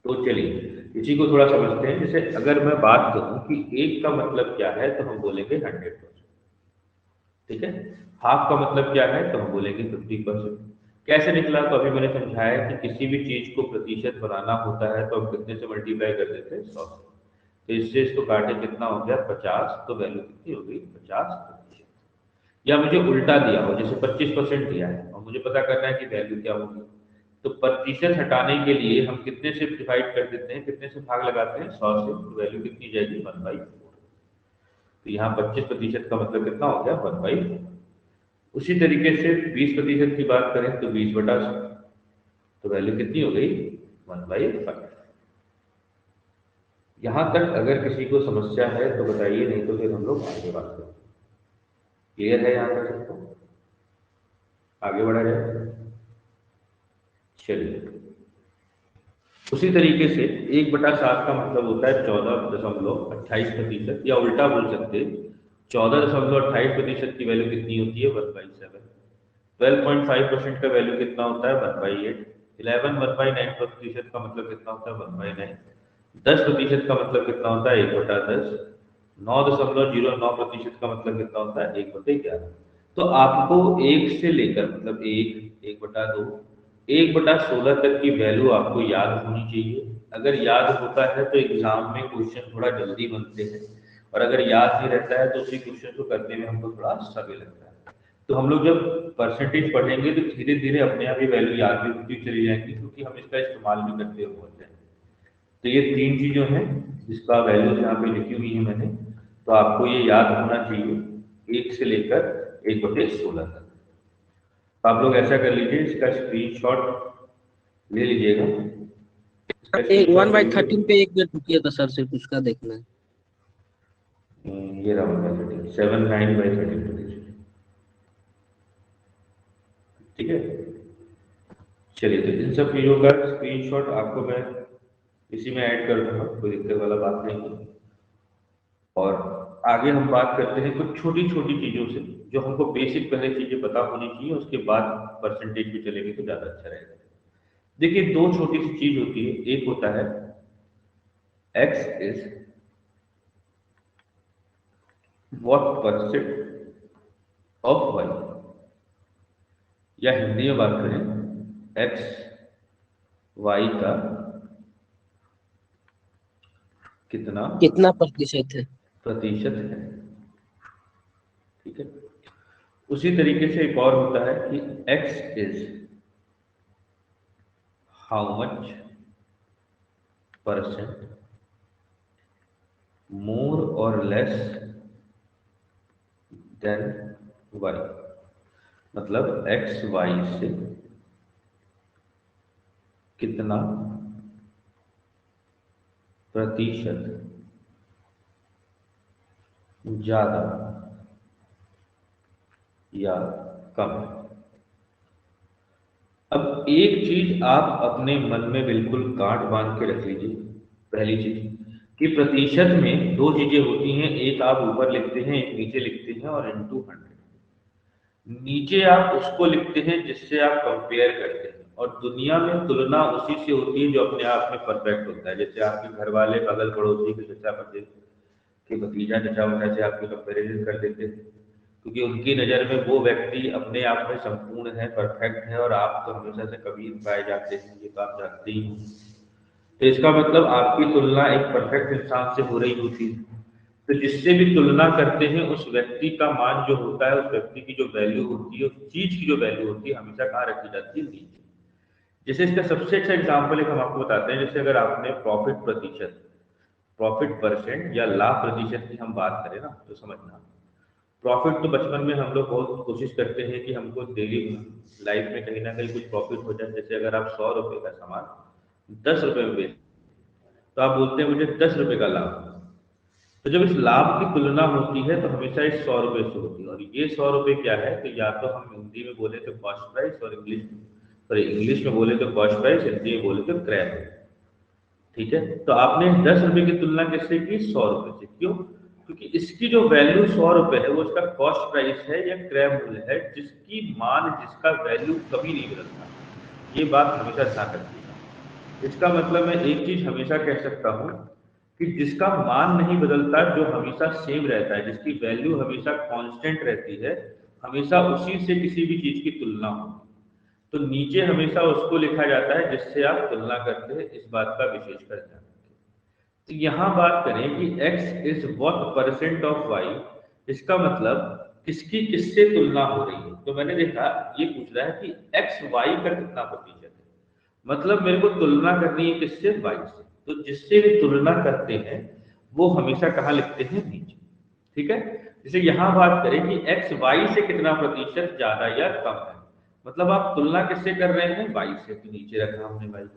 तो चलिए इसी को थोड़ा समझते हैं। जैसे अगर मैं बात करूं कि एक का मतलब क्या है, तो हम बोलेंगे 100%। ठीक है। हाफ का मतलब क्या है, तो हम बोलेंगे 50%। कैसे निकला, तो अभी मैंने समझाया कि किसी भी चीज को प्रतिशत बनाना होता है तो हम कितने से मल्टीप्लाई कर देते हैं, 100 से। तो इससे इसको काटे कितना हो गया, 50। तो वैल्यू कितनी हो गई, 50%। या मुझे उल्टा दिया हो, जैसे 25% दिया है और मुझे पता करना है कि वैल्यू क्या होगी, तो प्रतिशत हटाने के लिए हम कितने से डिवाइड कर देते हैं, कितने से भाग लगाते हैं, 100 से। तो वैल्यू कितनी जाएगी, 1/4। तो यहाँ 25% का मतलब कितना हो गया, 1/4। उसी तरीके से 20% की बात करें तो 20/100। तो वैल्यू कितनी हो गई, 1/5। यहाँ तक अगर किसी को समस्या है तो बताइए, नहीं तो फिर हम लोग आगे बात करते हैं। क्लियर है यहाँ तक सबको, आगे बढ़ा जाए। चलिए उसी तरीके से 1/7 का मतलब होता है 14.28%, या उल्टा बोल सकते हैं 14.28% की वैल्यू कितनी होती है, 1/7। 12.5% का वैल्यू कितना होता है, 1/8। 11 1/9% का मतलब कितना होता है, 1/9। 10% का मतलब कितना होता है, 1/10। 9.09% का मतलब कितना होता है, 1/11। तो आपको एक से लेकर मतलब 1, 1/2, 1/16 तक की वैल्यू आपको याद होनी चाहिए। अगर याद होता है तो एग्जाम में क्वेश्चन थोड़ा जल्दी बनते हैं, और अगर याद नहीं रहता है तो उसी क्वेश्चन को करने में हमको थोड़ा समय लगता है। तो हम लोग जब परसेंटेज पढ़ेंगे तो धीरे धीरे अपने आप ही वैल्यू याद भी होती चली जाएंगी, क्योंकि हम इसका इस्तेमाल भी करते हुए होते हैं। तो ये तीन चीज़ों हैं जिसका वैल्यूज यहाँ पे लिखी हुई है मैंने, तो आपको ये याद होना चाहिए, 1 से लेकर 1/16 तक। तो आप लोग ऐसा कर लीजिए, इसका स्क्रीनशॉट ले लीजिएगा। इसका एक वन स्क्रीनशॉट बाई लीजिए। थर्टीन पे एक मिनट रुकिए तो सर सिर्फ उसका देखना है। ये रहा 1/13, 7/9/13। ठीक है। चलिए तो इन सब चीज़ों का स्क्रीनशॉट आपको मैं इसी में ऐड कर दूंगा, कोई दिक्कत वाला बात नहीं है। और आगे हम बात करते हैं कुछ छोटी छोटी चीज़ों से, जो हमको बेसिक पहले चीज़ें पता होनी चाहिए, उसके बाद परसेंटेज पे चलेंगे तो ज़्यादा अच्छा रहेगा। देखिए दो छोटी सी चीज़ होती है, एक होता है X is what percent of Y, या हिंदी में बात करें एक्स वाई का कितना कितना प्रतिशत है? प्रतिशत है। ठीक है। उसी तरीके से एक और होता है कि x is how much percent more और लेस देन वाई। मतलब एक्स वाई से कितना प्रतिशत ज्यादा या कम। अब एक चीज आप अपने मन में बिल्कुल गांठ बांध के रख लीजिए। पहली चीज कि प्रतिशत में दो चीजें होती हैं, एक आप ऊपर लिखते हैं, एक नीचे लिखते हैं, और इनटू 100। नीचे आप उसको लिखते हैं जिससे आप कंपेयर करते हैं, और दुनिया में तुलना उसी से होती है जो अपने आप में परफेक्ट होता है। जैसे आपके घर वाले बगल पड़ोसी के चचा पड़ोसी के भतीजा चचा उचा से आपके कंपेरिजन कर देते हैं, क्योंकि उनकी नज़र में वो व्यक्ति अपने आप में संपूर्ण है, परफेक्ट है, और आप तो हमेशा से कभी पाए जाते हैं, ये तो आप जानते ही हैं। तो इसका मतलब आपकी तुलना एक परफेक्ट इंसान से हो रही होती है। तो जिससे भी तुलना करते हैं उस व्यक्ति का मान जो होता है, उस व्यक्ति की जो वैल्यू होती है, उस चीज की जो वैल्यू होती है, हमेशा कहाँ रखी जाती है, नीचे। जैसे इसका सबसे अच्छा एग्जाम्पल एक हम आपको बताते हैं। जैसे अगर आपने प्रॉफिट प्रतिशत, प्रॉफिट परसेंट या लाभ प्रतिशत की हम बात करें ना, तो समझना, प्रॉफिट तो बचपन में हम लोग बहुत कोशिश करते हैं कि हमको डेली लाइफ में कहीं ना कहीं कुछ प्रॉफिट हो जाए। जैसे अगर आप 100 रुपए का सामान 10 रुपए में बेच, तो आप बोलते हैं मुझे 10 रुपए का लाभ। तो जब इस लाभ की तुलना होती है तो हमेशा इस 100 रुपए से होती है, और ये 100 रुपए क्या है, तो या तो हम हिंदी में बोले तो कॉस्ट प्राइस, और इंग्लिश में बोले तो कॉस्ट प्राइस, हिंदी में बोले तो क्रय। ठीक है। तो आपने 10 रुपए की तुलना किससे की, 100 रुपए से। क्यों, क्योंकि इसकी जो वैल्यू 100 रुपए है वो इसका कॉस्ट प्राइस है या क्रय मूल्य है, जिसकी मान, जिसका वैल्यू कभी नहीं बदलता। ये बात हमेशा ध्यान रखिएगा। इसका मतलब मैं एक चीज हमेशा कह सकता हूं कि जिसका मान नहीं बदलता, जो हमेशा सेम रहता है, जिसकी वैल्यू हमेशा कांस्टेंट रहती है, हमेशा उसी से किसी भी चीज की तुलना होती है, तो नीचे हमेशा उसको लिखा जाता है जिससे आप तुलना करते हैं। इस बात का विशेषकर ध्यान रखें। तो यहाँ बात करें कि x is what percent of y, इसका मतलब किसकी किससे तुलना हो रही है। तो मैंने देखा ये पूछ रहा है कि x y का कितना प्रतिशत है, मतलब मेरे को तुलना करनी है किससे, y से। तो जिससे भी तुलना करते हैं वो हमेशा कहाँ लिखते हैं, नीचे। ठीक है। जैसे यहाँ बात करें कि x y से कितना प्रतिशत ज्यादा या कम है, मतलब आप तुलना किससे कर रहे हैं, y से, तो नीचे रखा हमने y।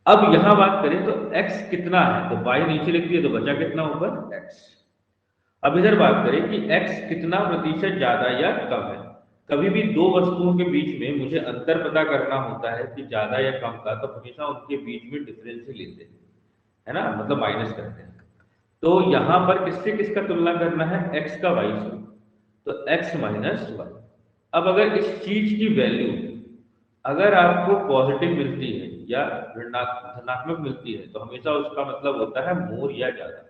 अब यहां बात करें तो x कितना है, तो y नीचे लिख दिया, तो बचा कितना ऊपर, x। अब इधर बात करें कि x कितना प्रतिशत ज्यादा या कम है। कभी भी दो वस्तुओं के बीच में मुझे अंतर पता करना होता है कि ज्यादा या कम का, तो हमेशा उनके बीच में डिफरेंस ही लेते हैं, है ना, मतलब माइनस करते हैं। तो यहां पर किससे किसका तुलना करना है, x का y से, तो x माइनस y। अब अगर इस चीज की वैल्यू अगर आपको पॉजिटिव मिलती है या धनात्मक मिलती है, तो हमेशा उसका मतलब होता है मोर या ज्यादा।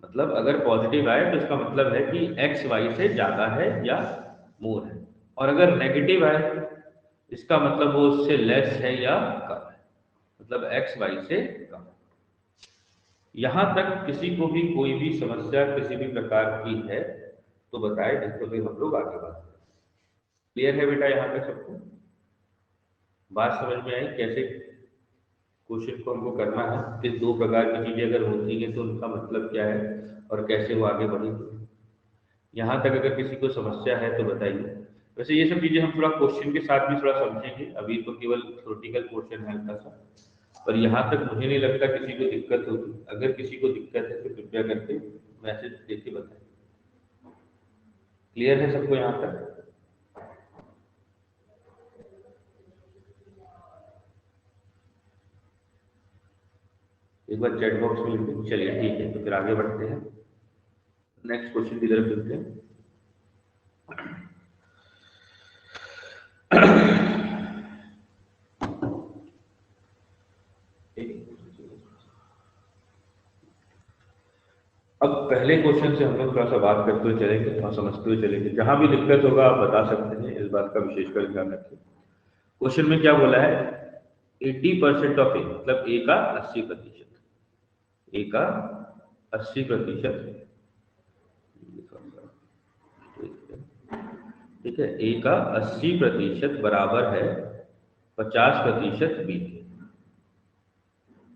मतलब अगर पॉजिटिव आए तो इसका मतलब है कि एक्स वाई से ज्यादा है या मोर है, और अगर नेगेटिव आए इसका मतलब वो उससे लेस है या कम है, मतलब एक्स वाई से कम। यहां तक किसी को भी कोई भी समस्या किसी भी प्रकार की है तो बताए, नहीं तो फिर हम लोग आगे बात करें। क्लियर है बेटा यहाँ तक सबको, बात समझ में आई कैसे क्वेश्चन को हमको करना है, किस दो प्रकार की चीजें अगर होती हैं तो उनका मतलब क्या है और कैसे वो आगे बढ़ेगी। यहाँ तक अगर किसी को समस्या है तो बताइए। वैसे ये सब चीजें हम थोड़ा क्वेश्चन के साथ भी थोड़ा समझेंगे, अभी तो केवल थ्योरेटिकल पोर्शन है हल्का सा, पर यहाँ तक मुझे नहीं लगता किसी को दिक्कत होगी। अगर किसी को दिक्कत है तो कृपया करके मैसेज देके बताएं। क्लियर है सबको यहाँ तक? एक बार चैट बॉक्स में लिखो। चलिए ठीक है, तो फिर आगे बढ़ते हैं, नेक्स्ट क्वेश्चन की तरफ चलते हैं। अब पहले क्वेश्चन से हम लोग थोड़ा सा बात करते हुए चलेंगे और समझते हुए चलेंगे। जहां भी दिक्कत होगा आप बता सकते हैं, इस बात का विशेषकर ध्यान रखें। क्वेश्चन में क्या बोला है, 80% ऑफ ए, मतलब ए का 80%, ए का 80%, ठीक है, ए का 80% बराबर है 50% बी के।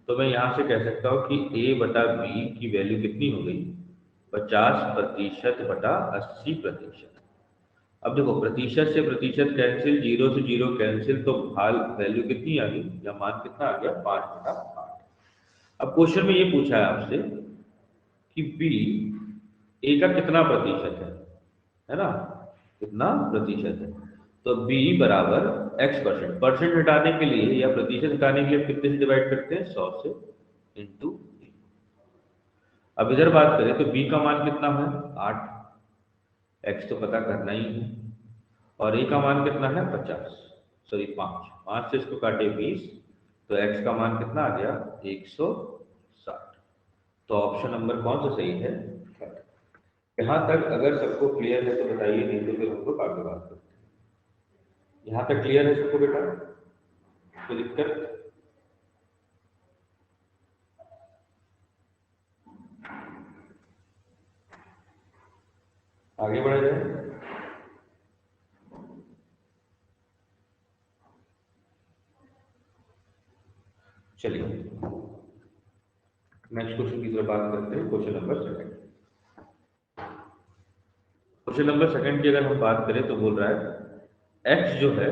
तो मैं यहां से कह सकता हूं कि ए बटा बी की वैल्यू कितनी हो गई, 50% बटा 80%। अब देखो प्रतिशत से प्रतिशत कैंसिल, जीरो से जीरो कैंसिल, तो हाल वैल्यू कितनी आ गई या मान कितना आ गया, 5/8। अब क्वेश्चन में ये पूछा है आपसे कि बी ए का कितना प्रतिशत है ना, कितना प्रतिशत है। तो बी बराबर x%, परसेंट हटाने के लिए या प्रतिशत हटाने के लिए कितने से डिवाइड करते हैं, 100 से, इंटू। अब इधर बात करें तो बी का मान कितना है, 8, x तो पता करना ही है, और ए का मान कितना है, 50, सॉरी 5, 5 से इसको काटे 20, तो x का मान कितना आ गया, 160। तो ऑप्शन नंबर कौन सा सही है, यहाँ तक अगर सबको क्लियर है तो बताइए, नहीं तो फिर हम लोग आगे बात करते हैं। यहाँ तक क्लियर है सबको बेटा, कोई दिक्कत? आगे बढ़ा जाए। चलिए नेक्स्ट क्वेश्चन की तरफ बात करते हैं, question number second. Question number second की अगर हम बात करें तो बोल रहा है x जो है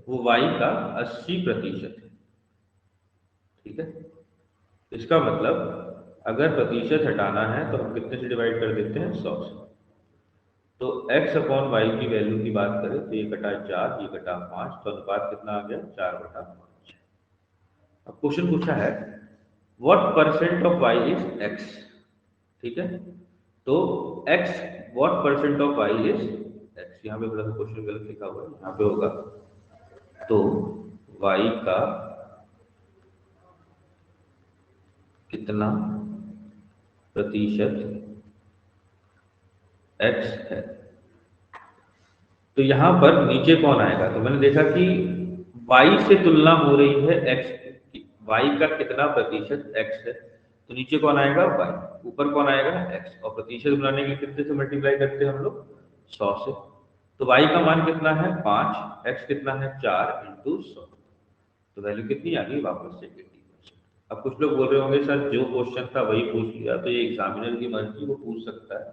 वो y का 80% है, ठीक है। इसका मतलब अगर प्रतिशत हटाना है तो हम कितने से डिवाइड कर देते हैं, 100 से। तो x अपॉन वाई की वैल्यू की बात करें तो ये कटा 4, ये कटा 5, तो अनुपात कितना आ गया, 4/5। अब क्वेश्चन पूछा है what percent of y is x, ठीक है। तो x what percent of y is x, यहाँ पे थोड़ा सा क्वेश्चन गलत लिखा हुआ है, यहाँ पे होगा तो y का कितना प्रतिशत x है। तो यहां पर नीचे कौन आएगा, तो मैंने देखा कि y से तुलना हो रही है x की, y का कितना प्रतिशत x है, तो नीचे कौन आएगा y, ऊपर कौन आएगा x, और प्रतिशत बनाने के लिए कितने से मल्टीप्लाई करते हैं हम लोग 100 से। तो y का मान कितना है 5, x कितना है 4 इंटू 100, तो वैल्यू कितनी आ गई वापस से 80%। अब कुछ लोग बोल रहे होंगे सर जो क्वेश्चन था वही पूछ लिया, तो ये एग्जामिनर की मर्जी, वो पूछ सकता है।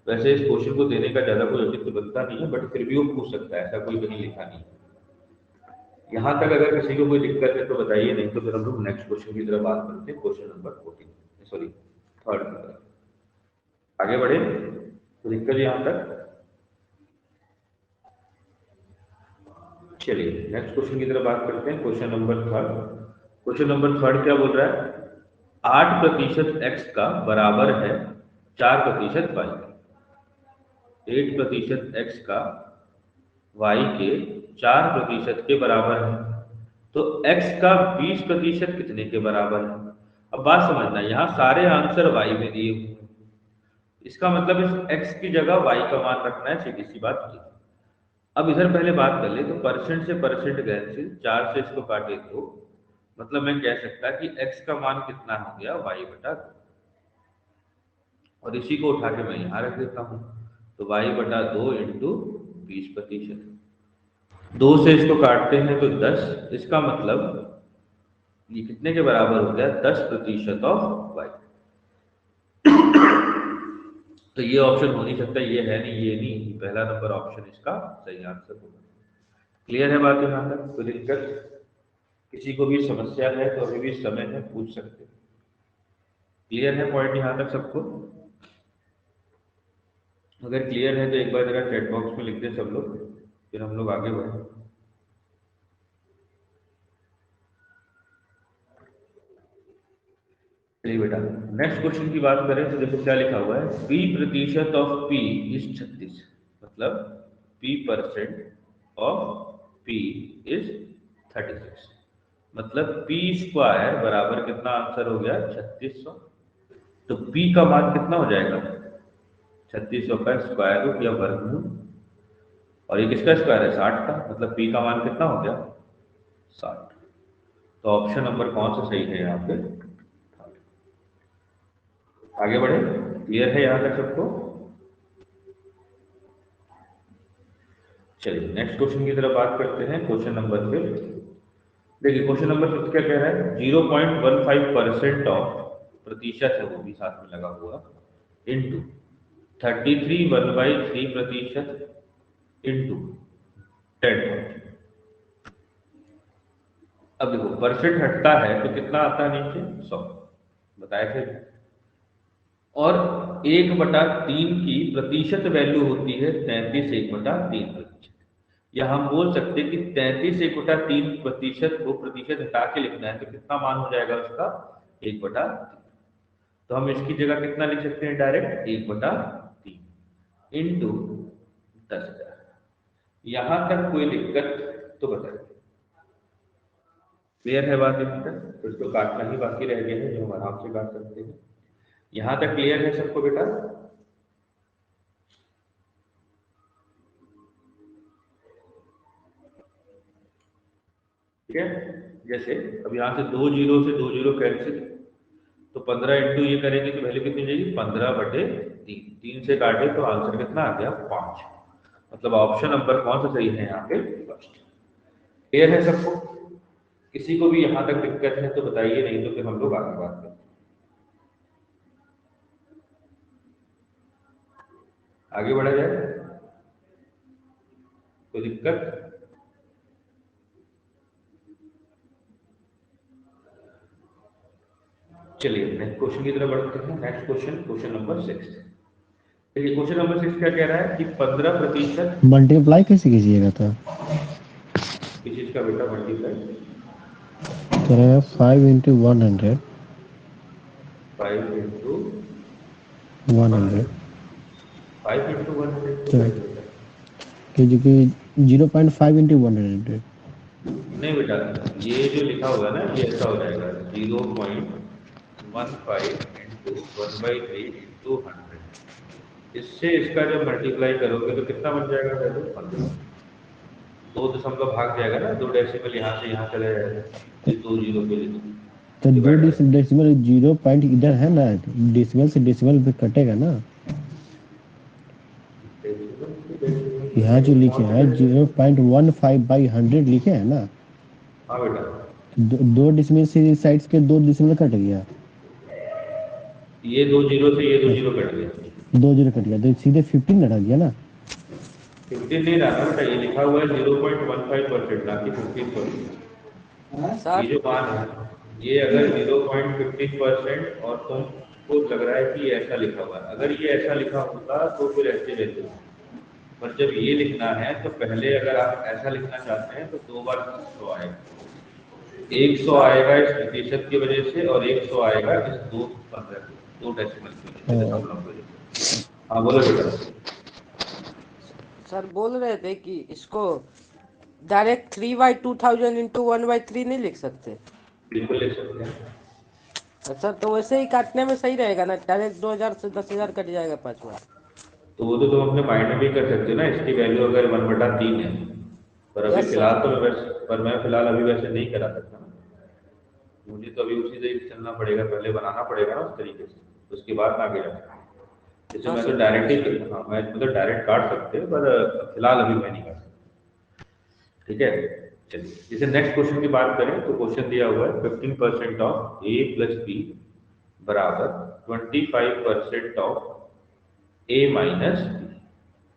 वैसे इस क्वेश्चन को देने का ज्यादा कोई औचित्य बनता नहीं है, बट फिर भी वो पूछ सकता है, ऐसा कोई कहीं लिखा नहीं है। यहाँ तक अगर किसी को कोई दिक्कत है तो बताइए, नहीं तो फिर हम लोग नेक्स्ट क्वेश्चन की तरफ बात करते हैं, क्वेश्चन नंबर 14, सॉरी 3rd की तरफ आगे बढ़े। तो दिक्कत यहाँ तक, चलिए नेक्स्ट क्वेश्चन की तरफ बात करते हैं, question number 3rd। Question number 3rd क्या बोल रहा है, 8% x का बराबर है 4% y, 8% x का y के 4% के बराबर है, तो x का 20% कितने के बराबर है। अब बात समझना, यहाँ सारे आंसर y में दिए हुए हैं, इसका मतलब इस x की जगह y का मान रखना है, सीधी सी बात की। अब इधर पहले बात कर ले, तो परसेंट से परसेंट कैंसिल, 4 से इसको काटे तो मतलब मैं कह सकता कि x का मान कितना हो गया y बटा 2, और इसी को उठा के मैं यहाँ रख देता हूँ, तो y बटा 2 इंटू 20%, 2 से इसको काटते हैं तो 10, इसका मतलब ये कितने के बराबर हो गया 10% ऑफ y। तो ये ऑप्शन हो नहीं सकता, ये है नहीं, ये नहीं, पहला नंबर ऑप्शन इसका सही आंसर होगा। क्लियर है बात यहाँ तक, कोई दिक्कत, किसी को भी समस्या है तो अभी भी समय है, पूछ सकते हैं। क्लियर है पॉइंट यहाँ तक सबको, अगर क्लियर है तो एक बार जरा चैट बॉक्स में लिख दे सब लोग, फिर हम लोग आगे बढ़े। चलिए बेटा नेक्स्ट क्वेश्चन की बात करें तो देखो क्या लिखा हुआ है, p% ऑफ p इज 36, मतलब p% ऑफ p इज 36, मतलब p स्क्वायर बराबर कितना आंसर हो गया 3600। तो p का मान कितना हो जाएगा 3600 का स्क्वायर रूट या वर्गमूल, और ये किसका स्क्वायर है 60 का, मतलब p का मान कितना हो गया 60। तो ऑप्शन नंबर कौन सा सही है यहाँ पे, आगे बढ़े। क्लियर है यहाँ तक सबको, चलिए नेक्स्ट क्वेश्चन की तरफ बात करते हैं, क्वेश्चन नंबर 5। देखिए क्वेश्चन नंबर 5 क्या कह रहा है, 0.15% ऑफ, प्रतिशत है वो भी साथ में लगा हुआ, इंटू 33 1/3% इंटू 10। अब देखो परसेंट हटता है तो कितना आता है नीचे 100, बताए थे, और 1/3 की प्रतिशत वैल्यू होती है 33 1/3%, या हम बोल सकते हैं कि 33 1/3% को प्रतिशत हटा के लिखना है तो कितना मान हो जाएगा उसका 1/3। तो हम इसकी जगह कितना लिख सकते हैं डायरेक्ट 1/3 इंटू 10,000। यहां तक कोई दिक्कत तो बताइए, क्लियर है बात यहाँ तक, तो इसको काटना ही बाकी रह गया है जो हम आराम से काट सकते हैं। यहां तक क्लियर है सबको बेटा, ठीक है। जैसे अब यहाँ से 2 जीरो से 2 जीरो कैंसिल, तो 15 इंटू ये करेंगे तो वैल्यू कितनी जाएगी 15/3, 3 से काटे तो आंसर कितना आ गया 5, मतलब ऑप्शन नंबर कौन सा सही है यहाँ पे फर्स्ट। क्लियर है सबको, किसी को भी यहाँ तक दिक्कत है तो बताइए, नहीं तो फिर हम लोग आगे बात करते हैं, आगे बढ़ा जाए, कोई दिक्कत। चलिए नेक्स्ट क्वेश्चन की तरफ बढ़ते हैं, नेक्स्ट क्वेश्चन, क्वेश्चन नंबर 6। देखिए क्वेश्चन नंबर 6 क्या कह रहा है कि 15% मल्टीप्लाई कैसे कीजिएगा था, किस चीज का बेटा मल्टीप्लाई, कह रहे हैं 5 × 100, 5 इंटू 100, 5 इंटू 100 तो कि 0.5 × 100, नहीं बेटा, ये जो लिखा हुआ है ना, ये ऐसा हो जाएगा 0.15 इंटू 1/3 इंटू 100। इससे इसका जब मल्टीप्लाई करोगे तो कितना बन जाएगा वैल्यू? 15। 2 दशमलव भाग जाएगा ना, 2 डेसिमल यहाँ से यहाँ चला जाएगा, ये 2 जीरो के लिए तो दो डिवाइड कर। डेसिमल 0 पॉइंट इधर है ना, डेसिमल से डेसिमल पे कटेगा ना। डेसिमल से डेसिमल यहाँ जो कटेगा, लिखे कौन सा हैं डेसिमल? 0.15/100 लिखे हैं ना। हाँ बेटा, दो डेसिमल से साइड्स के दो डेसिमल कट गया। ये 2 जीरो से ये 2 हाँ, जीरो कट गया। 2 0 कट गया तो सीधे 15 रह गया ना। 15 नहीं रहा बेटा, ये लिखा हुआ है 0.15% ना कि 15%। ये सर जो मान है, ये अगर 0.15% और तुमको लग रहा है कि ये ऐसा लिखा हुआ है, अगर ये ऐसा लिखा होता तो फिर ऐसे रहते हो। पर जब ये लिखना है तो पहले अगर आप ऐसा लिखना चाहते हैं तो 2 बार 100 आएगा। 100 सर आएगा इस प्रतिशत की वजह से और 100 आएगा इस 2 15 की 2 डेसिमल की वजह से, हाँ, दशमलव की वजह से। हाँ बोलो बेटा। सर बोल रहे थे कि इसको डायरेक्ट 3/2000 इंटू 1/3 नहीं लिख सकते? बिल्कुल लिख सकते हैं। सर तो वैसे ही काटने में सही रहेगा ना, डायरेक्ट 2000 से 10,000 कट जाएगा 5 बार। तो वो तो तुम अपने माइंड में भी कर सकते हो ना, इसकी वैल्यू अगर 1/3 है। पर अभी यस सर। फिलहाल तो मैं फिलहाल अभी वैसे नहीं करा सकता ना। मुझे तो अभी उसी से चलना पड़ेगा, पहले बनाना पड़ेगा ना उस तरीके से, उसके बाद आगे जा सकते। जैसे हाँ मैं तो सर डायरेक्ट ही, हाँ मैं मतलब डायरेक्ट काट सकते हैं, पर फिलहाल अभी मैं नहीं काट सकता। ठीक है, चलिए जैसे नेक्स्ट क्वेश्चन की बात करें तो क्वेश्चन दिया हुआ है 15% ऑफ ए प्लस बी बराबर 25% ऑफ ए माइनस बी।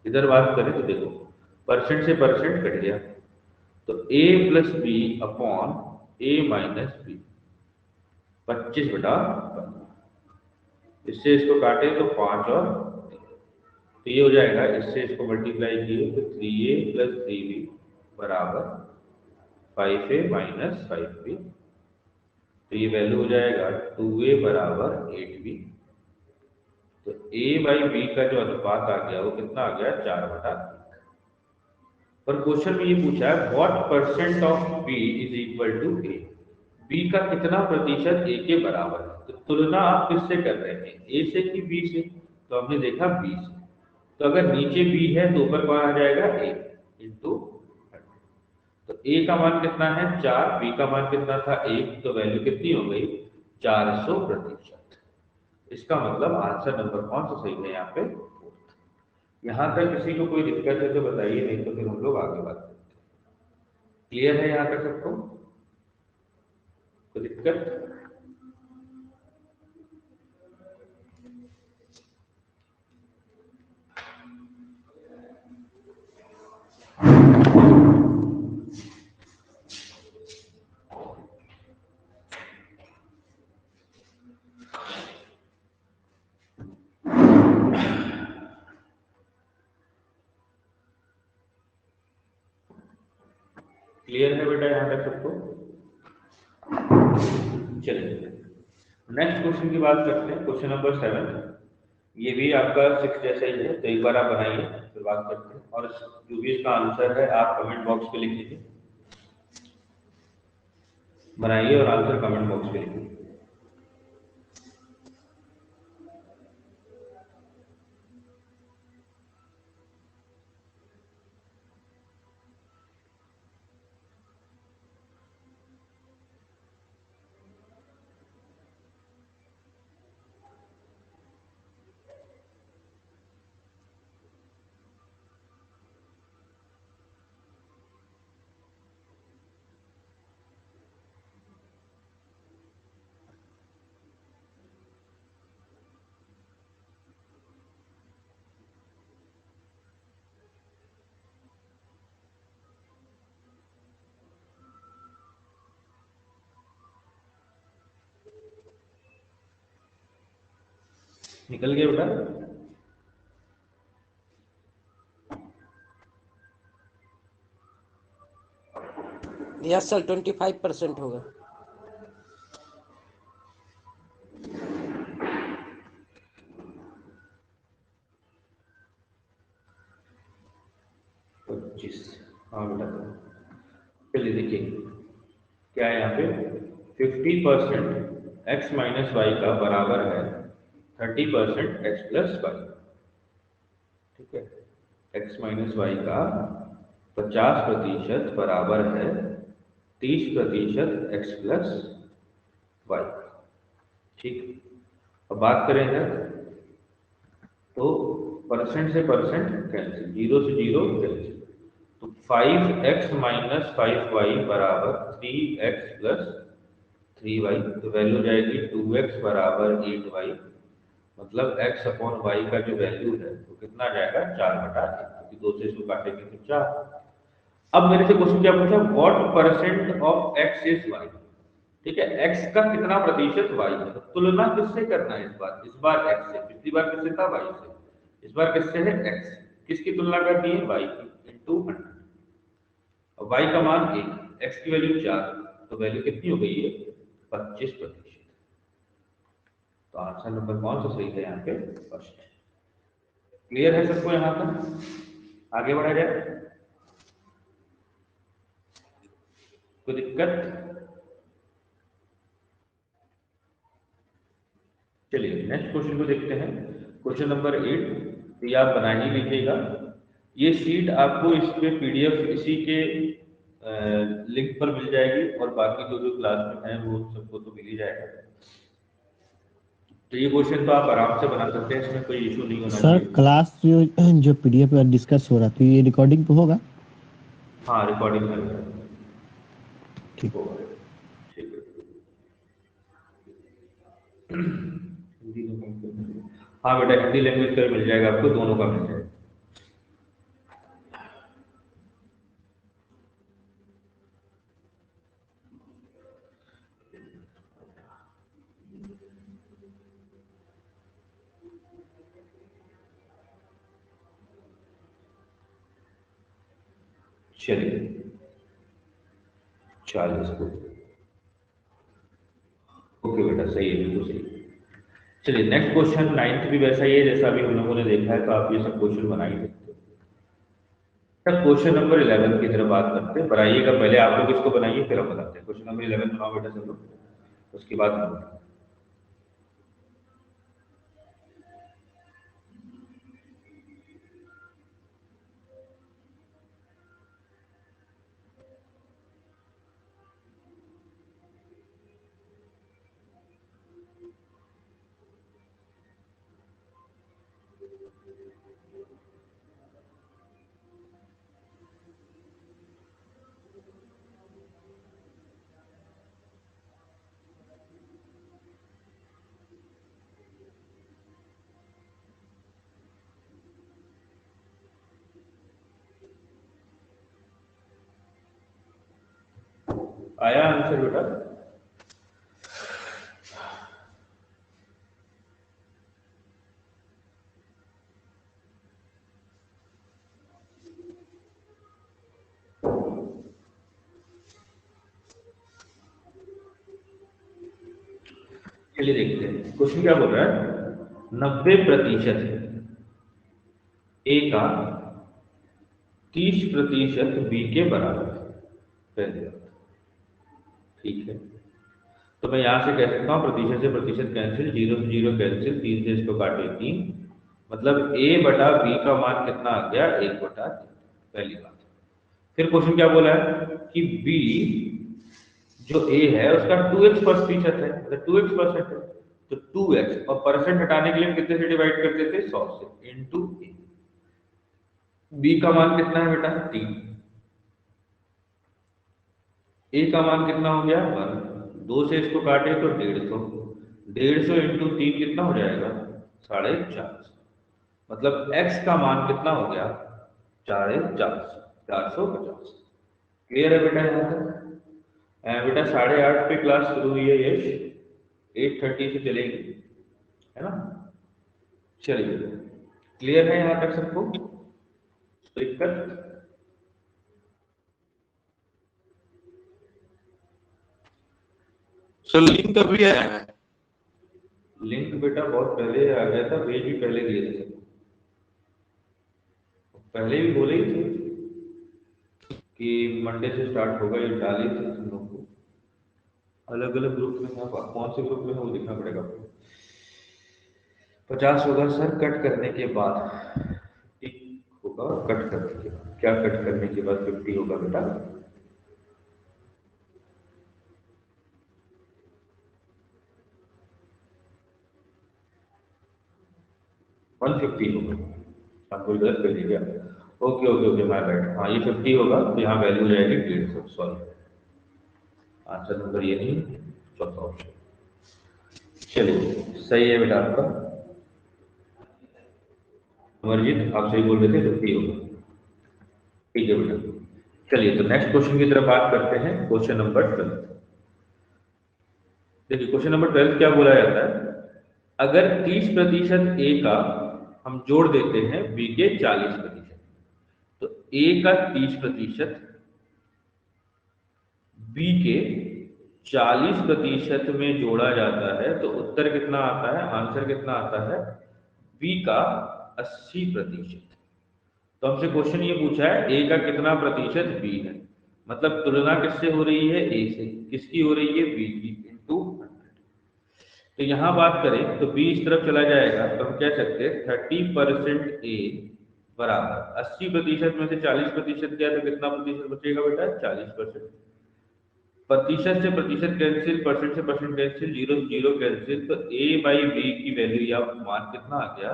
इधर बात करें तो देखो, परसेंट से परसेंट कट गया, तो ए प्लस बी अपॉन ए माइनस बी, 25/15। इससे इसको काटे तो 5 और 3, तो ये हो जाएगा, इससे इसको मल्टीप्लाई किए तो 3a प्लस 3b बराबर 5a माइनस 5b। तो ये वैल्यू हो जाएगा 2a बराबर 8b। तो a बाई b का जो अनुपात आ गया वो कितना आ गया? 4/1। पर क्वेश्चन में ये पूछा है what percent of b is equal to a। b का कितना प्रतिशत a के बराबर है? तो तुलना आप किससे कर रहे हैं, a से कि b से? तो हमने देखा b से। तो अगर नीचे b है तो ऊपर कौन आ जाएगा? a into 100। तो a का मान कितना है? 4, b का मान कितना था? 1, तो वैल्यू कितनी हो गई? 400%। इसका मतलब आंसर नंबर कौन सा सही है यहाँ पे? यहाँ तक किसी को कोई दिक्कत है तो बताइए, नहीं तो फिर हम लोग आगे बात करते हैं। क्लियर है यहाँ तक सबको? कोई दिक्कत? क्लियर है बेटा यहाँ तक सबको? चलिए नेक्स्ट क्वेश्चन की बात करते हैं, क्वेश्चन नंबर 7। ये भी आपका 6 जैसा ही है, तो एक बार आप बनाइए फिर बात करते हैं, और जो भी इसका आंसर है आप कमेंट बॉक्स पे लिख लीजिए। बनाइए और आंसर कमेंट बॉक्स पे लिखिए। निकल गया बेटा? यस सर 25% होगा। पच्चीस। हाँ बेटा, चलिए देखिए, क्या है यहाँ पे 50% एक्स माइनस वाई का बराबर है 30% एक्स प्लस वाई। ठीक है, एक्स माइनस वाई का 50% बराबर है 30% एक्स प्लस वाई। ठीक, अब बात करें इधर, तो परसेंट से परसेंट कैंसिल, जीरो से जीरो कैंसिल, तो 5x माइनस 5y बराबर 3x प्लस 3y, तो वैल्यू जाएगी 2x बराबर 8y, मतलब x अपॉन y का जो वैल्यू है वो कितना आ जाएगा 4/1, क्योंकि 2 से इसको काटेंगे तो 4। अब मेरे से क्वेश्चन क्या पूछा, what percent of x is y। ठीक है, x का कितना प्रतिशत y है, तो तुलना किससे करना है इस बार x से, पिछली बार किससे था y से, इस बार किससे है x, किसकी तुलना करनी है y की, इनटू 100। और y का मान 1, x की वैल्यू 4, तो वैल्यू कितनी हो गई है 25%। तो आंसर नंबर कौन सा सही है यहाँ पे, फर्स्ट। क्लियर है सबको यहाँ तक, आगे बढ़ा जाए, कोई दिक्कत। चलिए नेक्स्ट क्वेश्चन को देखते हैं, क्वेश्चन नंबर 8, तो ये आप बना ही लीजिएगा। ये शीट आपको इस पे पीडीएफ इसी के लिंक पर मिल जाएगी, और बाकी जो जो क्लास में है वो सबको तो मिल ही जाएगा। तो ये क्वेश्चन तो आप आराम से बना सकते हैं, इसमें कोई इशू नहीं होना सर चाहिए। क्लास जो पीडीएफ में डिस्कस हो रहा था ये रिकॉर्डिंग पे होगा? हाँ, रिकॉर्डिंग में ठीक। होगा। ठीक है, हिंदी में, हाँ बेटा हिंदी लैंग्वेज का मिल जाएगा आपको, दोनों का मिल जाएगा। चलिए 40 को, ओके बेटा सही है, बिल्कुल सही है। चलिए नेक्स्ट क्वेश्चन 9th भी वैसा ही है जैसा अभी हम लोगों ने देखा है, तो आप ये सब क्वेश्चन बना ही सकते हो। सर क्वेश्चन नंबर 11 की तरफ बात करते हैं, बनाइएगा पहले आप लोग इसको बनाइए, फिर हम बताते हैं। क्वेश्चन नंबर 11 बनाओ बेटा सब लोग, उसके बाद हम बताएं। आया आंसर बेटा? चलिए देखते हैं क्वेश्चन क्या बोल रहा है। 90% ए का 30% बी के बराबर है, पहली बात। ठीक है, तो मैं यहाँ से कह सकता हूँ प्रतिशत से प्रतिशत कैंसिल, जीरो से जीरो कैंसिल, 3 से इसको काटे 3, मतलब ए बटा बी का मान कितना आ गया 1/3, पहली बात। फिर क्वेश्चन क्या बोला है कि बी जो ए है उसका 2x प्रतिशत है, मतलब 2x परसेंट है, तो 2x, और परसेंट हटाने के लिए हम कितने से डिवाइड करते थे 100 से, इनटू ए। बी का मान कितना है बेटा 3, ए का मान कितना हो गया 1, 2 से इसको काटे तो 150, 150 इंटू 3 कितना हो जाएगा 450, मतलब x का मान कितना हो गया 450, 450। क्लियर है बेटा यहाँ तक? बेटा 8:30 पे क्लास शुरू हुई है यश, 8:30 से चलेगी, है ना? चलिए क्लियर है यहाँ तक सबको, दिक्कत? सर लिंक अभी आया है। लिंक बेटा बहुत पहले आ गया था, पेज भी पहले दिए थे सबको, पहले भी बोले ही थे कि मंडे से स्टार्ट होगा, ये डाले थे तुम लोग को। अलग अलग ग्रुप में आप कौन से ग्रुप में है वो देखना पड़ेगा आपको। 50 होगा सर कट करने के बाद, 50 होगा कट करने के बाद। क्या कट करने के बाद 50 होगा बेटा? 150 होगा। आपको गलत कर दिया? Okay okay okay my bad. हाँ ये 50 होगा तो यहाँ वैल्यू हो जाएगी 150। सॉरी, आंसर नंबर ये नहीं, चौथा ऑप्शन। चलिए सही है बेटा आपका। अमरजीत आप सही बोल रहे थे, 50 होगा। ठीक है बेटा। चलिए तो नेक्स्ट क्वेश्चन की तरफ बात करते हैं। Question number 12। देखिए क्वेश्चन नंबर 12 क्या बोला जाता है, अगर 30% ए का हम जोड़ देते हैं बी के 40%, तो ए का 30% बी के 40% में जोड़ा जाता है तो उत्तर कितना आता है, आंसर कितना आता है? बी का 80%। तो हमसे क्वेश्चन ये पूछा है ए का कितना प्रतिशत बी है, मतलब तुलना किससे हो रही है? ए से। किसकी हो रही है? बी की, इंटू 100। तो यहां बात करें तो बी इस तरफ चला जाएगा तो हम कह सकते हैं 30% ए बराबर 80% में से 40% किया तो कितना प्रतिशत बचेगा बेटा? 40%। प्रतिशत से प्रतिशत कैंसिल, परसेंट से परसेंट कैंसिल, जीरो से जीरो कैंसिल, तो ए बाई बी की वैल्यू या मान कितना आ गया?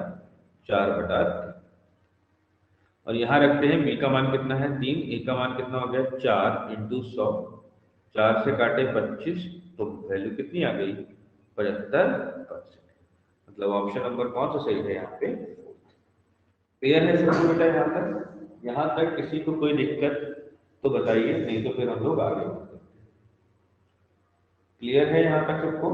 4/3। और यहाँ रखते हैं बी का मान कितना है? 3। ए का मान कितना हो गया? 4 इंटू 100। 4 से काटे 25 तो वैल्यू कितनी आ गई? 75%। मतलब ऑप्शन नंबर कौन सा सही है यहाँ पे? क्लियर है सबको बेटा यहाँ तक? यहाँ तक किसी को कोई दिक्कत तो बताइए, नहीं तो फिर हम लोग आगे बढ़ते हैं। क्लियर है यहाँ तक सबको?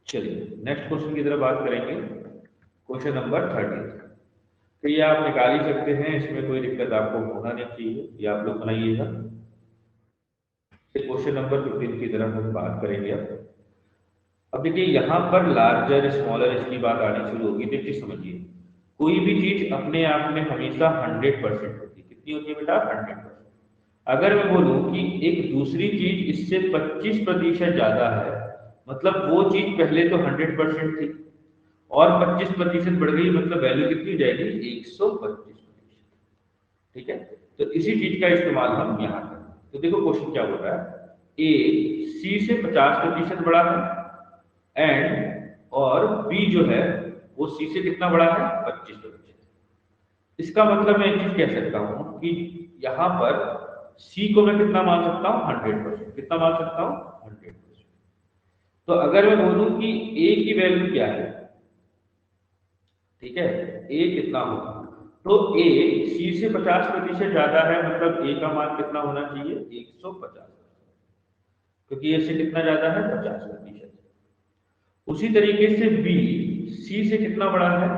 चलिए नेक्स्ट क्वेश्चन की तरफ बात करेंगे। Question number 13। तो ये आप निकाल ही सकते हैं, इसमें कोई दिक्कत आपको होना नहीं चाहिए, ये आप लोग बनाइएगा। क्वेश्चन नंबर 15 की तरफ हम बात करेंगे। अब देखिए यहाँ पर लार्जर स्मॉलर इसकी बात आनी शुरू होगी। देखिए समझिए, कोई भी चीज अपने आप में हमेशा 100% होती है। कितनी होती है बेटा? 100%। अगर मैं बोलूं कि एक दूसरी चीज इससे 25% ज्यादा है, मतलब वो चीज पहले तो 100% थी और 25% बढ़ गई, मतलब वैल्यू कितनी हो जाएगी? 125%। ठीक है, तो इसी चीज का इस्तेमाल हम यहाँ करें। तो देखो क्वेश्चन क्या बोल रहा है, ए सी से 50% बड़ा है एंड और बी जो है वो सी से कितना बड़ा है? 25%। इसका मतलब मैं एक चीज कह सकता हूं कि यहाँ पर सी को मैं कितना मान सकता हूँ? 100%। कितना मान सकता हूँ? 100%। तो अगर मैं बोलूं कि ए की वैल्यू क्या है, ठीक है, ए कितना होगा, तो ए सी से 50% ज्यादा है, मतलब ए का मान कितना होना चाहिए? 150%, क्योंकि ए से कितना ज्यादा है? 50%। उसी तरीके से बी सी से कितना बड़ा है?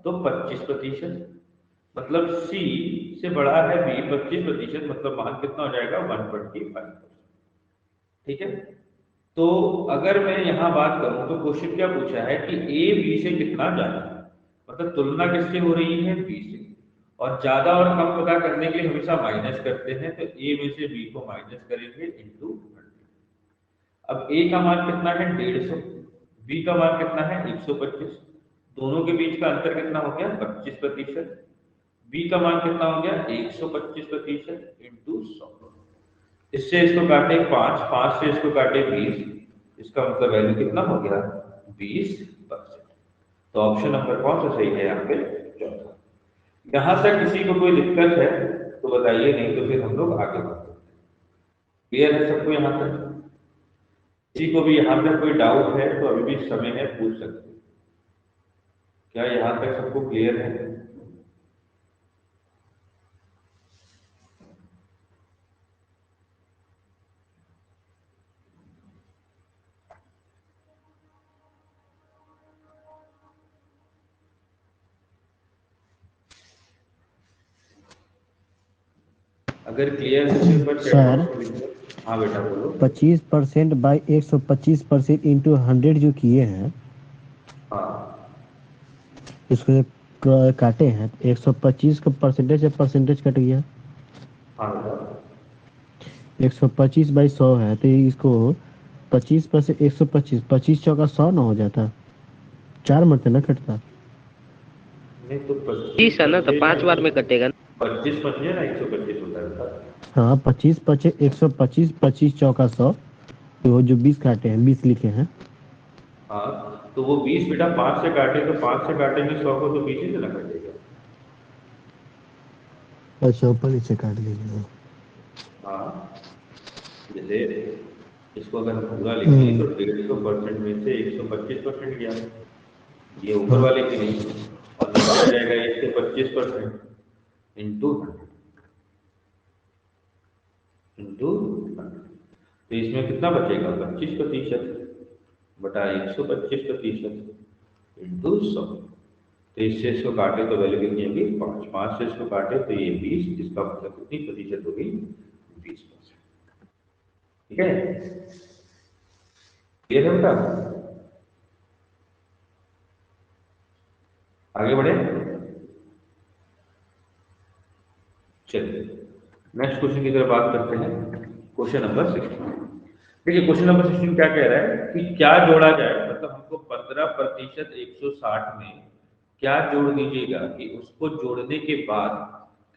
तो 25%, मतलब सी से बड़ा है बी 25%, मतलब मान कितना हो जाएगा? 125%। ठीक है, तो अगर मैं यहाँ बात करूं तो क्वेश्चन क्या पूछा है कि ए बी से कितना ज्यादा है, मतलब तुलना किससे हो रही है? बी से। और ज्यादा और कम पता करने के लिए हमेशा माइनस करते हैं, तो ए में से बी को माइनस करेंगे इंटू 100। अब ए का मान कितना है? 150। बी का मान कितना है? 125। दोनों के बीच का अंतर कितना हो गया? 25%। बी का मान कितना हो गया? 125% इंटू 100। इससे इसको काटे 5, 5 से इसको काटे 20, इसका मतलब वैल्यू कितना हो गया? 20%। तो ऑप्शन नंबर कौन सा सही है यहाँ पे? चौथा। यहाँ तक किसी को कोई दिक्कत है तो बताइए, नहीं तो फिर हम लोग आगे बढ़ते हैं। क्लियर है सबको यहाँ तक? किसी को भी यहाँ तक कोई डाउट है तो अभी भी समय है, पूछ सकते हैं। क्या यहाँ तक सबको क्लियर है? अगर क्लियर है तो ऊपर चैट सर बॉक्स में लिखो। हाँ बेटा बोलो। 25% बाई 125% इंटू 100 जो किए हैं, इसको जब काटे हैं 125 का परसेंटेज कट गया। हाँ बताओ। 125 बाई 100 है तो इसको 25% 125 25 चौका 100 ना हो जाता, 4 मरतबा कटता। नहीं तो 30 25 है ना, तो पंजे ना 5 बार में कटेगा ना। 25 पंजे ना 125 होता है बेटा। हाँ 25 25 125 25 चौका 100, तो जो 20 काटे हैं 20 लिखे हैं। हाँ तो वो 20 बेटा 5 से काटे तो 5 से काटेंगे 100 को तो 20 ही से ना कटेगा। अच्छा ऊपर नीचे काट लीजिए। हाँ जैसे इसको अगर हम पूरा लिखें तो हम्म। 150% में से 125% गया, ये ऊपर हाँ। वाले की नहीं, और नीचे आ जाएगा 125% इंटू 100 तो इसमें कितना बचेगा 25% बटा 125% इंटू 100। तो इससे इसको काटे तो वैल्यू कितनी होगी 5, 5 से इसको काटे तो ये 20, इसका मतलब कितनी प्रतिशत होगी 20%। ठीक है, क्लियर है बेटा, आगे बढ़े। चलिए नेक्स्ट क्वेश्चन की तरफ बात करते हैं। Question number 16। देखिए क्वेश्चन नंबर 16 क्या कह रहा है कि क्या जोड़ा जाए, मतलब हमको 15% 160 में क्या जोड़ दीजिएगा कि उसको जोड़ने के बाद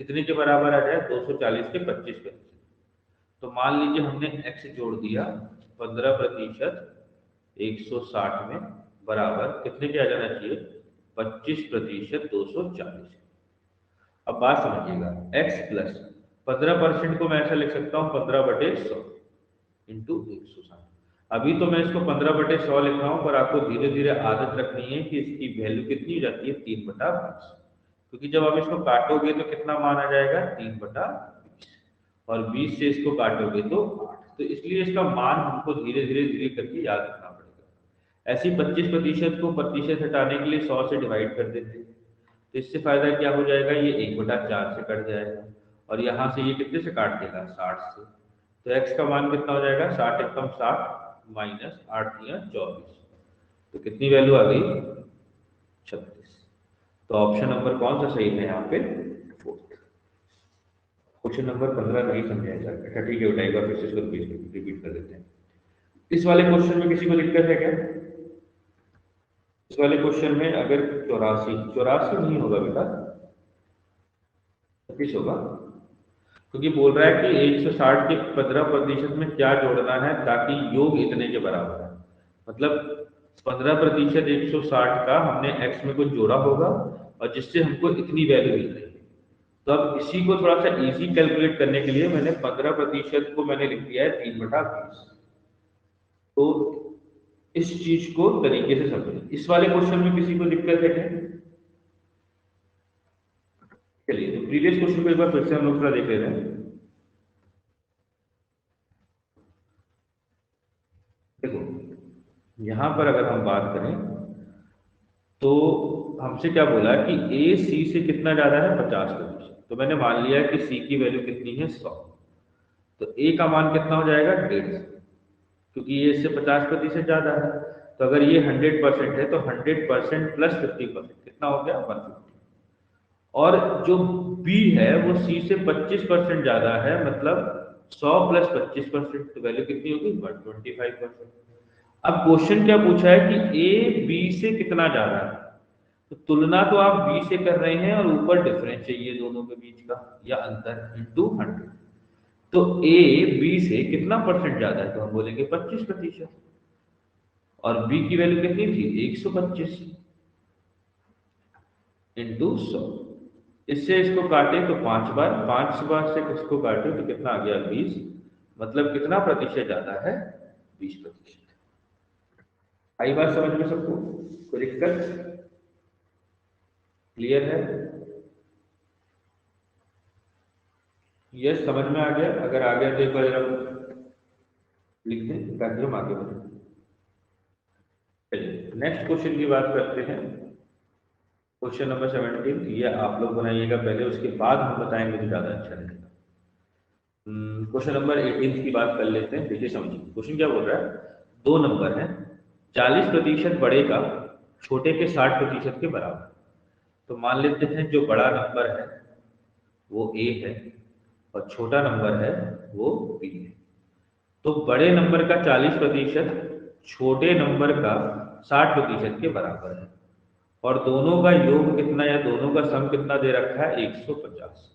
कितने के बराबर आ जाए 240 के 25%। तो मान लीजिए हमने x जोड़ दिया 15% 160 में बराबर कितने के आ जाना चाहिए 25% 240। अब बात समझिएगा, x प्लस 15% को मैं ऐसा लिख सकता हूँ 15/100 इंटू 160। अभी तो मैं इसको 15/100 लिख रहा हूँ, पर आपको धीरे धीरे आदत रखनी है कि इसकी वैल्यू कितनी हो जाती है 3/20, क्योंकि जब आप इसको काटोगे तो कितना मान आ जाएगा 3/20, और 20 से इसको काटोगे तो 8। तो इसलिए इसका मान हमको धीरे धीरे धीरे करके याद रखना पड़ेगा। ऐसे ही 25% को प्रतिशत हटाने के लिए 100 से डिवाइड कर देते हैं, तो इससे फायदा क्या हो जाएगा, ये 1/4 से कट जाएगा, और यहाँ से ये कितने से काट देगा 60 से। तो x का मान कितना हो जाएगा 60 एकम 60 माइनस 8 दिया 24, तो कितनी वैल्यू आ गई 36। तो ऑप्शन नंबर कौन सा सही है यहाँ पे, फोर्थ। क्वेश्चन नंबर 15 नहीं समझाया जाएगा। अच्छा ठीक है बेटा, एक बार फिर से इसको रिपीट कर देते हैं। इस वाले क्वेश्चन में किसी को दिक्कत है क्या? इस वाले क्वेश्चन में अगर 84 नहीं होगा बेटा, 26 होगा, क्योंकि बोल रहा है कि 160 के 15% में क्या जोड़ना है ताकि योग इतने के बराबर है। मतलब 15% 160 का हमने x में कुछ जोड़ा होगा और जिससे हमको इतनी वैल्यू मिल रही है। तो अब इसी को थोड़ा सा इजी कैलकुलेट करने के लिए मैंने 15% को मैंने लिख दिया है 3/20। तो इस चीज को तरीके से समझें। इस वाले क्वेश्चन में किसी को दिक्कत है क्या? चलिए तो प्रीवियस क्वेश्चन को एक बार फिर से हम लोग थोड़ा देख लेते हैं। देखो यहां पर अगर हम बात करें तो हमसे क्या बोला कि ए सी से कितना ज्यादा है 50%। तो मैंने मान लिया है कि सी की वैल्यू कितनी है 100, तो ए का मान कितना हो जाएगा 150, क्योंकि ये इससे 50% ज्यादा है। तो अगर ये 100% है तो 100% प्लस 50% कितना हो गया 150। और जो बी है वो सी से 25% ज्यादा है, मतलब 100 प्लस 25%, तो वैल्यू कितनी होगी 125%। अब क्वेश्चन क्या पूछा है कि ए बी से कितना ज्यादा है, तो तुलना तो आप बी से कर रहे हैं और ऊपर डिफरेंस चाहिए दोनों के बीच का या अंतर इंटू 100। तो ए बी से कितना परसेंट ज्यादा है, तो हम बोलेंगे 25%, और बी की वैल्यू कितनी थी 125 इंटू 100। इससे इसको काटे तो 5 बार, 5 बार से इसको काटे तो कितना आ गया 20, मतलब कितना प्रतिशत ज्यादा है 20%। आई बात समझ में सबको, कोई दिक्कत, क्लियर है? यस समझ में आ गया? अगर आ गया तो एक बार जरा लिख दें ताकि हम आगे बढ़े। चलिए नेक्स्ट क्वेश्चन की बात करते हैं। क्वेश्चन नंबर 17, ये आप लोग बनाइएगा पहले, उसके बाद हम बताएंगे तो ज्यादा अच्छा रहेगा। क्वेश्चन नंबर 18 की बात कर लेते हैं। देखिए समझिए क्वेश्चन क्या बोल रहा है, दो नंबर है 40% बड़े का छोटे के 60% के बराबर। तो मान लेते हैं जो बड़ा नंबर है वो ए है और छोटा नंबर है वो बी है। तो बड़े नंबर का 40% छोटे नंबर का 60% के बराबर है और दोनों का योग कितना या दोनों का सम कितना दे रखा है 150।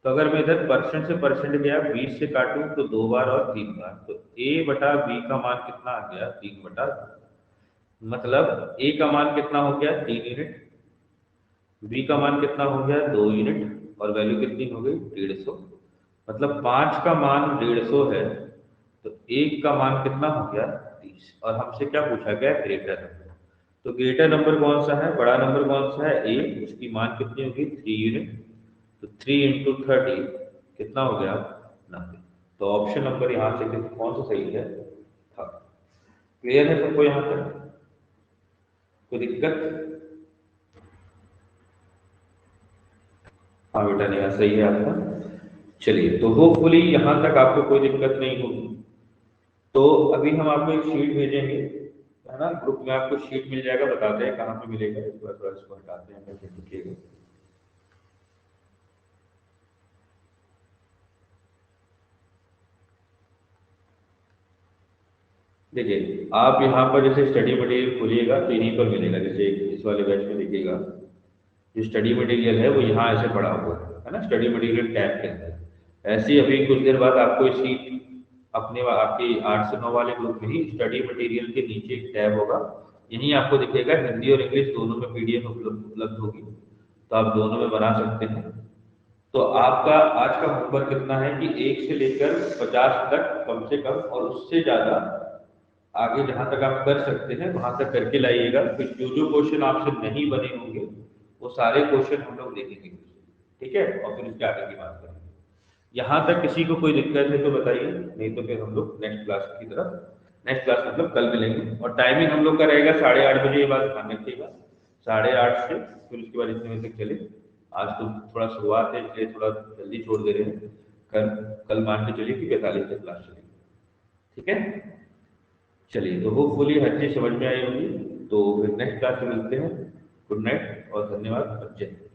तो अगर मैं इधर परसेंट से परसेंट गया 20 से काटूं तो 2 बार और 3 बार, तो a बटा b का मान कितना आ गया 3 बटा 2। मतलब a का मान कितना हो गया 3 यूनिट, b का मान कितना हो गया 2 यूनिट और वैल्यू कितनी हो गई 150। मतलब 5 का मान 150 है तो 1 का मान कितना हो गया 30 और हमसे क्या पूछा गया ग्रेटर नंबर। तो ग्रेटर नंबर कौन सा है, बड़ा नंबर कौन सा है a, उसकी मान कितनी होगी 3 यूनिट। तो 3 इंटू 30 कितना हो गया 90। तो ऑप्शन नंबर यहाँ से कौन सा सही है था। क्लियर है सबको यहाँ तक, कोई दिक्कत? हाँ बेटा नहीं सही है आपका। चलिए तो होपफुली यहाँ तक आपको कोई दिक्कत नहीं होगी। तो अभी हम आपको एक शीट भेजेंगे, है ना, ग्रुप में आपको शीट मिल जाएगा, बताते हैं कहाँ पे मिलेगा। इस बार थोड़ा इसको हटाते हैं, देखिएगा। देखिए आप यहाँ पर जैसे स्टडी मटेरियल खोलिएगा तो यहीं पर मिलेगा, जैसे इस वाले बैच में देखिएगा जो स्टडी मटेरियल है वो यहाँ ऐसे पड़ा हुआ है ना, स्टडी मटेरियल टैब के अंदर। ऐसे ही अभी कुछ देर बाद आपको शीट अपने आपके 8 से 9 वाले ग्रुप में ही स्टडी मटेरियल के नीचे एक टैब होगा, यहीं आपको दिखेगा हिंदी और इंग्लिश दोनों में पीडीएफ उपलब्ध होगी, तो आप दोनों में बना सकते हैं। तो आपका आज का होमवर्क कितना है कि 1 से लेकर 50 तक कम से कम और उससे ज़्यादा आगे जहां तक आप कर सकते हैं वहां तक करके लाइएगा। फिर जो जो क्वेश्चन आपसे नहीं बने होंगे वो सारे क्वेश्चन हम लोग देखेंगे, ठीक है, और फिर उसके आगे की बात करेंगे। यहाँ तक किसी को कोई दिक्कत है तो बताइए, नहीं तो फिर हम लोग नेक्स्ट क्लास की तरफ, नेक्स्ट क्लास मतलब कल मिलेंगे। और टाइमिंग हम लोग का रहेगा 8:30 बजे, ये बात ध्यान रखिएगा, 8:30 से फिर उसके बाद इतने बजे तक चले। आज तो थोड़ा शुरुआत है इसलिए थोड़ा जल्दी छोड़ दे रहे हैं, कल मान के चलिए कि 45 तक क्लास चलेगी, ठीक है। चलिए तो होपफुली हर चीज समझ में आई होगी, तो फिर नेक्स्ट क्लास में मिलते हैं। गुड नाइट और धन्यवाद। जय हिंद।